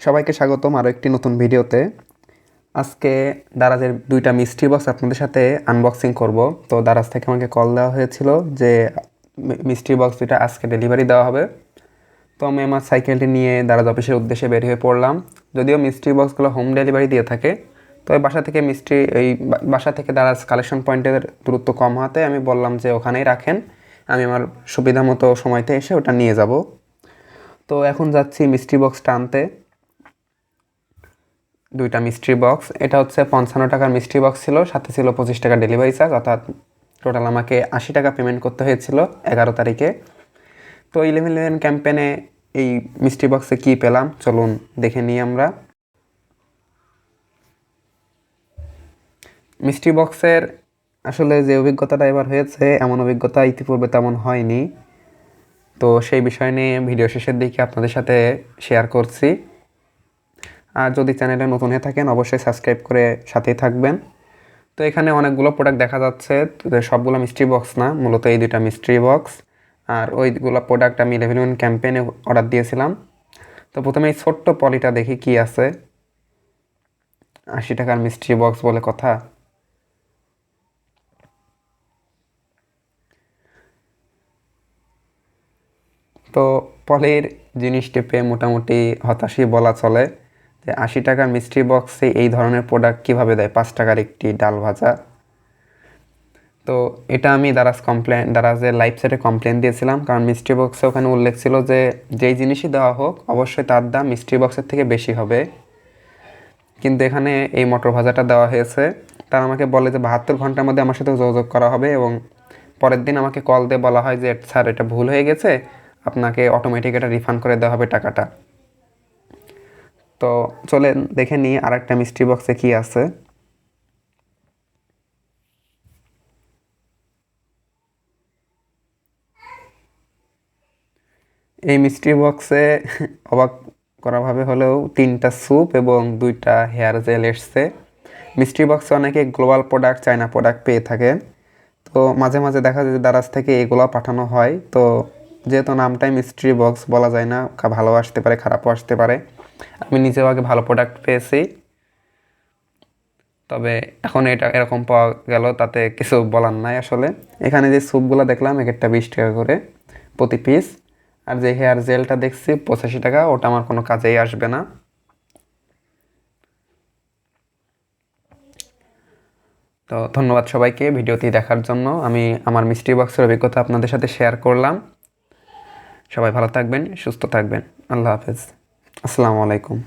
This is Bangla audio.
সবাইকে স্বাগতম আরও একটি নতুন ভিডিওতে। আজকে দারাজের 2টা মিস্ট্রি বক্স আপনাদের সাথে আনবক্সিং করব। তো দারাজ থেকে আমাকে কল দেওয়া হয়েছিল যে মিস্ট্রি বক্স 2টা আজকে ডেলিভারি দেওয়া হবে। তো আমি আমার সাইকেলটি নিয়ে দারাজ অফিসের উদ্দেশ্যে বের হয়ে পড়লাম। যদিও মিস্ট্রি বক্সগুলো হোম ডেলিভারি দিয়ে থাকে, তো বাসা থেকে দারাজ কালেকশন পয়েন্টের দূরত্ব কম হওয়াতে আমি বললাম যে ওখানেই রাখেন, আমি আমার সুবিধা মতো সময়তে এসে ওটা নিয়ে যাব। তো এখন যাচ্ছি মিস্ট্রি বক্সটা আনতে। 2টা মিস্ট্রি বক্স, এটা হচ্ছে 55 টাকার মিস্ট্রি বক্স ছিল, সাথে ছিল 25 টাকা ডেলিভারি চার্জ, অর্থাৎ টোটাল আমাকে 80 টাকা পেমেন্ট করতে হয়েছিল 11 তারিখে। তো 11.11 ক্যাম্পেনে এই মিস্ট্রি বক্সে কী পেলাম চলুন দেখে নিই আমরা। মিস্ট্রি বক্সের আসলে যে অভিজ্ঞতাটা এবার হয়েছে, এমন অভিজ্ঞতা ইতিপূর্বে তেমন হয়নি। তো সেই বিষয় নিয়ে ভিডিও শেষের দিকে আপনাদের সাথে শেয়ার করছি। আর যদি চ্যানেলে নতুন হয়ে থাকেন অবশ্যই সাবস্ক্রাইব করে সাথেই থাকবেন। তো এখানে অনেকগুলো প্রোডাক্ট দেখা যাচ্ছে, সবগুলো মিস্ট্রি বক্স না, মূলত এই 2টা মিস্ট্রি বক্স। আর ওইগুলো প্রোডাক্ট আমি 11 ক্যাম্পেইনে অর্ডার দিয়েছিলাম। তো প্রথমে এই ছোট্ট পলিটা দেখি কি আছে। 80 টাকার মিস্ট্রি বক্স বলে কথা। তো পলির জিনিসটি পেয়ে মোটামুটি হতাশই বলা চলে যে 80 টাকার মিস্ট্রি বক্সে এই ধরনের প্রোডাক্ট কীভাবে দেয়, 5 টাকার একটি ডাল ভাজা। তো এটা আমি দারাজের লাইভ সাইটে কমপ্লেন দিয়েছিলাম, কারণ মিস্ট্রি বক্সে ওখানে উল্লেখ ছিল যে যেই জিনিসই দেওয়া হোক অবশ্যই তার দাম মিস্ট্রি বক্সের থেকে বেশি হবে। কিন্তু এখানে এই মটর ভাজাটা দেওয়া হয়েছে। তারা আমাকে বলে যে 72 ঘন্টার মধ্যে আমার সাথে যোগাযোগ করা হবে, এবং পরের দিন আমাকে কল দিয়ে বলা হয় যে স্যার এটা ভুল হয়ে গেছে, আপনাকে অটোমেটিক এটা রিফান্ড করে দেওয়া হবে টাকাটা। তো চলেন দেখে নিই আর একটা মিস্ট্রি বক্সে কী আছে। এই মিস্ট্রি বক্সে অবাক করাভাবে হলেও 3টা স্যুপ এবং 2টা হেয়ার জেল এসছে। মিস্ট্রি বক্সে অনেকে গ্লোবাল প্রোডাক্ট, চায়না প্রোডাক্ট পেয়ে থাকেন। তো মাঝে মাঝে দেখা যায় যে দারাজ থেকে এগুলো পাঠানো হয়। তো যেহেতু নামটাই মিস্ট্রি বক্স, বলা যায় না, ভালো আসতে পারে খারাপও আসতে পারে। আমি নিজেও আগে ভালো প্রোডাক্ট পেয়েছি, তবে এখন এটা এরকম পাওয়া গেল তাতে কিছু বলার নাই আসলে। এখানে যে স্যুপগুলো দেখলাম এক একটা 20 টাকা করে প্রতি পিস, আর যে হেয়ার জেলটা দেখছি 85 টাকা, ওটা আমার কোনো কাজেই আসবে না। তো ধন্যবাদ সবাইকে ভিডিওটি দেখার জন্য। আমি আমার মিস্ট্রি বক্সের অভিজ্ঞতা আপনাদের সাথে শেয়ার করলাম। সবাই ভালো থাকবেন, সুস্থ থাকবেন। আল্লাহ হাফেজ, আসসালামু আলাইকুম।